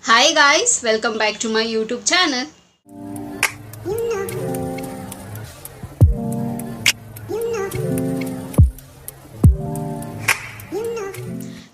Hi guys, welcome back to my YouTube channel.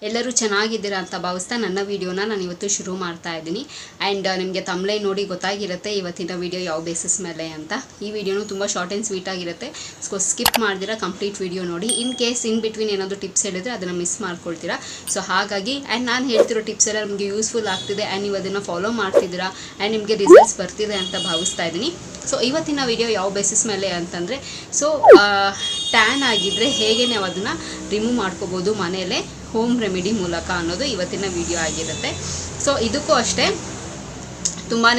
ಎಲ್ಲರೂ ಚೆನ್ನಾಗಿದ್ದೀರಾ ಅಂತ ಭಾವಿಸ್ತಾ ನನ್ನ ವಿಡಿಯೋನ ನಾನು ಇವತ್ತು ಶುರು ಮಾಡ್ತಾ ಇದ್ದೀನಿ. ಆ್ಯಂಡ್ ನಿಮಗೆ ತಮ್ಲೈನ್ ನೋಡಿ ಗೊತ್ತಾಗಿರುತ್ತೆ ಇವತ್ತಿನ ವಿಡಿಯೋ ಯಾವ ಬೇಸಿಸ್ ಮೇಲೆ ಅಂತ. ಈ ವಿಡಿಯೋನು ತುಂಬ ಶಾರ್ಟ್ ಆ್ಯಂಡ್ ಸ್ವೀಟ್ ಆಗಿರುತ್ತೆ. ಸೊ ಸ್ಕಿಪ್ ಮಾಡ್ದಿರಾ ಕಂಪ್ಲೀಟ್ ವಿಡಿಯೋ ನೋಡಿ. ಇನ್ ಕೇಸ್ ಇನ್ ಬಿಟ್ವೀನ್ ಏನಾದರೂ ಟಿಪ್ಸ್ ಹೇಳಿದ್ರೆ ಅದನ್ನು ಮಿಸ್ ಮಾಡ್ಕೊಳ್ತೀರಾ. ಸೊ ಹಾಗಾಗಿ ಆ್ಯಂಡ್ ನಾನು ಹೇಳ್ತಿರೋ ಟಿಪ್ಸ್ ಎಲ್ಲ ನಿಮಗೆ ಯೂಸ್ಫುಲ್ ಆಗ್ತಿದೆ ಆ್ಯಂಡ್ ನೀವು ಅದನ್ನು ಫಾಲೋ ಮಾಡ್ತಿದ್ದೀರಾ ಆ್ಯಂಡ್ ನಿಮಗೆ ರಿಸಲ್ಟ್ಸ್ ಬರ್ತಿದೆ ಅಂತ ಭಾವಿಸ್ತಾ ಇದ್ದೀನಿ. ಸೊ ಇವತ್ತಿನ ವಿಡಿಯೋ ಯಾವ ಬೇಸಿಸ್ ಮೇಲೆ ಅಂತಂದರೆ, ಸೊ ಟ್ಯಾನ್ ಆಗಿದ್ದರೆ ಹೇಗೆ ನಾವು ಅದನ್ನು ರಿಮೂವ್ ಮಾಡ್ಕೋಬೋದು ಮನೆಯಲ್ಲೇ ಹೋಮ್ ರೆಮಿಡಿ ಮೂಲಕ ಅನ್ನೋದು ಇವತ್ತಿನ ವಿಡಿಯೋ ಆಗಿರುತ್ತೆ. ಸೊ ಇದಕ್ಕೂ ಅಷ್ಟೇ ತುಂಬಾ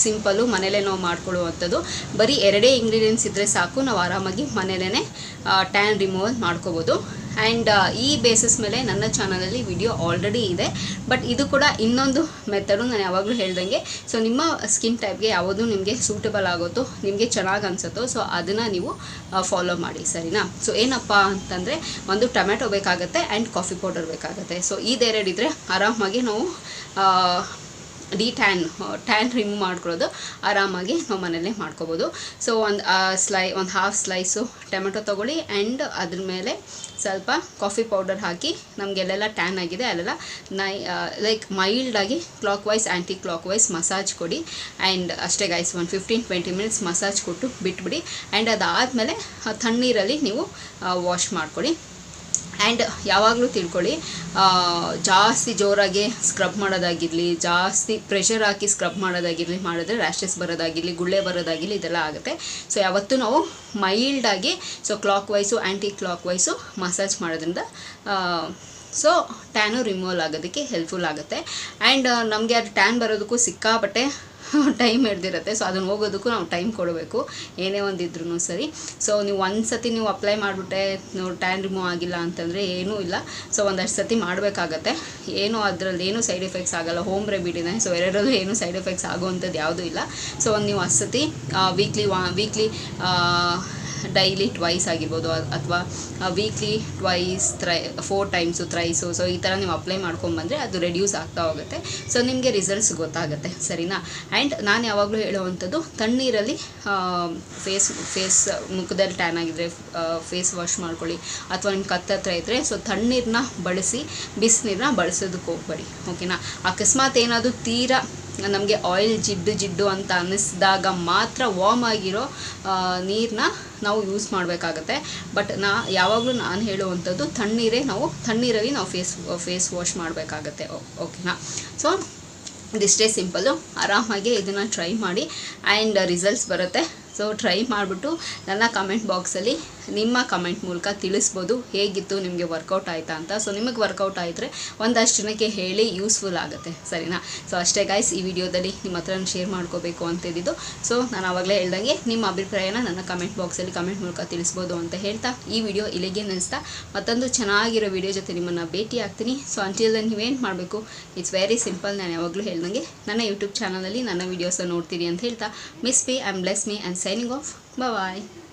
ಸಿಂಪಲ್ಲು, ಮನೇಲೇ ನಾವು ಮಾಡ್ಕೊಳ್ಳುವಂಥದ್ದು. ಬರೀ 2 ಇಂಗ್ರೀಡಿಯೆಂಟ್ಸ್ ಇದ್ದರೆ ಸಾಕು, ನಾವು ಆರಾಮಾಗಿ ಮನೇಲೇ ಟ್ಯಾನ್ ರಿಮೂವಲ್ ಮಾಡ್ಕೋಬೋದು. ಆ್ಯಂಡ್ ಈ ಬೇಸಿಸ್ ಮೇಲೆ ನನ್ನ ಚಾನಲಲ್ಲಿ ವಿಡಿಯೋ ಆಲ್ರೆಡಿ ಇದೆ. ಬಟ್ ಇದು ಕೂಡ ಇನ್ನೊಂದು ಮೆಥಡು, ನಾನು ಯಾವಾಗಲೂ ಹೇಳ್ದಂಗೆ. ಸೊ ನಿಮ್ಮ ಸ್ಕಿನ್ ಟೈಪ್ಗೆ ಯಾವುದು ನಿಮಗೆ ಸೂಟಬಲ್ ಆಗುತ್ತೋ, ನಿಮಗೆ ಚೆನ್ನಾಗಿ ಅನಿಸುತ್ತೋ, ಸೊ ಅದನ್ನು ನೀವು ಫಾಲೋ ಮಾಡಿ, ಸರಿನಾ? ಸೊ ಏನಪ್ಪ ಅಂತಂದರೆ, ಒಂದು ಟೊಮೆಟೊ ಬೇಕಾಗುತ್ತೆ ಆ್ಯಂಡ್ ಕಾಫಿ ಪೌಡರ್ ಬೇಕಾಗುತ್ತೆ. ಸೊ ಇದೆರಡಿದ್ರೆ ಆರಾಮಾಗಿ ನಾವು ಟ್ಯಾನ್ ರಿಮೂವ್ ಮಾಡ್ಕೊಳ್ಳೋದು ಆರಾಮಾಗಿ ನಾವು ಮನೆಯಲ್ಲೇ ಮಾಡ್ಕೋಬೋದು. ಸೊ ಒಂದು ಹಾಫ್ ಸ್ಲೈಸು ಟೊಮೆಟೊ ತೊಗೊಳ್ಳಿ ಆ್ಯಂಡ್ ಅದ್ರ ಮೇಲೆ ಸ್ವಲ್ಪ ಕಾಫಿ ಪೌಡರ್ ಹಾಕಿ ನಮಗೆಲ್ಲೆಲ್ಲ ಟ್ಯಾನ್ ಆಗಿದೆ ಅಲ್ಲೆಲ್ಲ ಲೈಕ್ ಮೈಲ್ಡಾಗಿ clockwise anticlockwise massage ಕೊಡಿ. ಆ್ಯಂಡ್ ಅಷ್ಟೇ ಗೈಸ್, ಒಂದು 15-20 ಮಿನಿಟ್ಸ್ ಮಸಾಜ್ ಕೊಟ್ಟು ಬಿಟ್ಬಿಡಿ. ಆ್ಯಂಡ್ ಅದಾದಮೇಲೆ ತಣ್ಣೀರಲ್ಲಿ ನೀವು ವಾಶ್ ಮಾಡ್ಕೊಳ್ಳಿ. ಆ್ಯಂಡ್ ಯಾವಾಗಲೂ ತಿಳ್ಕೊಳ್ಳಿ, ಜಾಸ್ತಿ ಜೋರಾಗಿ ಸ್ಕ್ರಬ್ ಮಾಡೋದಾಗಿರಲಿ, ಜಾಸ್ತಿ ಪ್ರೆಷರ್ ಹಾಕಿ ಸ್ಕ್ರಬ್ ಮಾಡೋದಾಗಿರಲಿ ಮಾಡಿದ್ರೆ ರ್ಯಾಷಸ್ ಬರೋದಾಗಿರಲಿ, ಗುಳ್ಳೆ ಬರೋದಾಗಿರಲಿ, ಇದೆಲ್ಲ ಆಗುತ್ತೆ. ಸೊ ಯಾವತ್ತೂ ನಾವು ಮೈಲ್ಡಾಗಿ, so clockwise anticlockwise massage ಮಾಡೋದ್ರಿಂದ ಸೊ ಟ್ಯಾನು ರಿಮೂವಲ್ ಆಗೋದಕ್ಕೆ ಹೆಲ್ಪ್ಫುಲ್ ಆಗುತ್ತೆ. ಆ್ಯಂಡ್ ನಮಗೆ ಅದು ಟ್ಯಾನ್ ಬರೋದಕ್ಕೂ ಸಿಕ್ಕಾಪಟ್ಟೆ ಟೈಮ್ ಹಿಡ್ದಿರುತ್ತೆ. ಸೊ ಅದನ್ನು ಹೋಗೋದಕ್ಕೂ ನಾವು ಟೈಮ್ ಕೊಡಬೇಕು, ಏನೇ ಒಂದಿದ್ರೂ ಸರಿ. ಸೊ ನೀವು ಒಂದು ಸತಿ ನೀವು ಅಪ್ಲೈ ಮಾಡಿಬಿಟ್ಟೆ ನೀವು ಟ್ಯಾನ್ ರಿಮೂವ್ ಆಗಿಲ್ಲ ಅಂತಂದರೆ ಏನೂ ಇಲ್ಲ. ಸೊ ಒಂದಷ್ಟು ಸತಿ ಮಾಡಬೇಕಾಗತ್ತೆ. ಏನೂ ಅದರಲ್ಲಿ ಏನೂ ಸೈಡ್ ಎಫೆಕ್ಟ್ಸ್ ಆಗೋಲ್ಲ, ಹೋಮ್ ರೆಮಿಡಿನೇ. ಸೊ ಎರಡರಲ್ಲೂ ಏನೂ ಸೈಡ್ ಎಫೆಕ್ಟ್ಸ್ ಆಗೋವಂಥದ್ದು ಯಾವುದೂ ಇಲ್ಲ. ಸೊ ಒಂದು ನೀವು 10 ಸತಿ ವೀಕ್ಲಿ ಡೈಲಿ ಟ್ವೈಸ್ ಆಗಿರ್ಬೋದು, ಅಥವಾ ವೀಕ್ಲಿ ಟ್ವೈಸ್ 4 ಟೈಮ್ಸು ಥ್ರೈಸು. ಸೊ ಈ ಥರ ನೀವು ಅಪ್ಲೈ ಮಾಡ್ಕೊಂಬಂದರೆ ಅದು ರೆಡ್ಯೂಸ್ ಆಗ್ತಾ ಹೋಗುತ್ತೆ. ಸೊ ನಿಮಗೆ ರಿಸಲ್ಟ್ಸ್ ಗೊತ್ತಾಗುತ್ತೆ, ಸರಿನಾ? ಆ್ಯಂಡ್ ನಾನು ಯಾವಾಗಲೂ ಹೇಳುವಂಥದ್ದು, ತಣ್ಣೀರಲ್ಲಿ ಫೇಸ್ ಮುಖದಲ್ಲಿ ಟ್ಯಾನ್ ಆಗಿದ್ದರೆ ಫೇಸ್ ವಾಶ್ ಮಾಡ್ಕೊಳ್ಳಿ. ಅಥವಾ ನಿಮ್ಮ ಕತ್ತತ್ರ ಇದ್ದರೆ ಸೊ ತಣ್ಣೀರನ್ನ ಬಳಸಿ, ಬಿಸಿನೀರನ್ನ ಬಳಸೋದಕ್ಕೆ ಹೋಗ್ಬೇಡಿ, ಓಕೆನಾ? ಅಕಸ್ಮಾತ್ ಏನಾದರೂ ತೀರಾ ನಮಗೆ ಆಯಿಲ್ ಜಿಡ್ಡು ಅಂತ ಅನ್ನಿಸಿದಾಗ ಮಾತ್ರ ವಾರ್ಮ್ ಆಗಿರೋ ನೀರನ್ನ ನಾವು ಯೂಸ್ ಮಾಡಬೇಕಾಗತ್ತೆ. ಬಟ್ ಯಾವಾಗಲೂ ನಾನು ಹೇಳುವಂಥದ್ದು ತಣ್ಣೀರಲ್ಲಿ ನಾವು ಫೇಸ್ ವಾಶ್ ಮಾಡಬೇಕಾಗತ್ತೆ, ಓಕೆನಾ? ಸೊ ಇದಿಷ್ಟೇ ಸಿಂಪಲ್ಲು. ಆರಾಮಾಗಿ ಇದನ್ನು ಟ್ರೈ ಮಾಡಿ ಆ್ಯಂಡ್ ರಿಸಲ್ಟ್ಸ್ ಬರುತ್ತೆ. ಸೊ ಟ್ರೈ ಮಾಡಿಬಿಟ್ಟು ನನ್ನ ಕಮೆಂಟ್ ಬಾಕ್ಸಲ್ಲಿ ನಿಮ್ಮ ಕಮೆಂಟ್ ಮೂಲಕ ತಿಳಿಸ್ಬೋದು ಹೇಗಿತ್ತು, ನಿಮಗೆ ವರ್ಕೌಟ್ ಆಯಿತಾ ಅಂತ. ಸೊ ನಿಮಗೆ ವರ್ಕೌಟ್ ಆಯಿದ್ರೆ ಒಂದಷ್ಟು ಜನಕ್ಕೆ ಹೇಳಿ, ಯೂಸ್ಫುಲ್ ಆಗುತ್ತೆ, ಸರಿನಾ? ಸೊ ಅಷ್ಟೇ ಗೈಸ್, ಈ ವಿಡಿಯೋದಲ್ಲಿ ನಿಮ್ಮ ಹತ್ರ ಶೇರ್ ಮಾಡ್ಕೋಬೇಕು ಅಂತಿದ್ದು. ಸೊ ನಾನು ಆವಾಗಲೇ ಹೇಳ್ದಂಗೆ ನಿಮ್ಮ ಅಭಿಪ್ರಾಯನ ನನ್ನ ಕಮೆಂಟ್ ಬಾಕ್ಸಲ್ಲಿ ಕಮೆಂಟ್ ಮೂಲಕ ತಿಳಿಸ್ಬೋದು ಅಂತ ಹೇಳ್ತಾ ಈ ವಿಡಿಯೋ ಇಲ್ಲಿಗೆ ನಿಲ್ಲಿಸ್ತಾ ಮತ್ತೊಂದು ಚೆನ್ನಾಗಿರೋ ವಿಡಿಯೋ ಜೊತೆ ನಿಮ್ಮನ್ನು ಭೇಟಿ ಆಗ್ತೀನಿ. ಸೊ ಅಂಟಿಲ್ ದೆನ್ ನೀವೇನು ಮಾಡಬೇಕು, ಇಟ್ಸ್ ವೆರಿ ಸಿಂಪಲ್. ನಾನು ಯಾವಾಗಲೂ ಹೇಳ್ದಂಗೆ ನನ್ನ ಯೂಟ್ಯೂಬ್ ಚಾನಲಲ್ಲಿ ನನ್ನ ವೀಡಿಯೋಸನ್ನು ನೋಡ್ತೀನಿ ಅಂತ ಹೇಳ್ತಾ, miss me, I am bless me and signing off. Bye bye.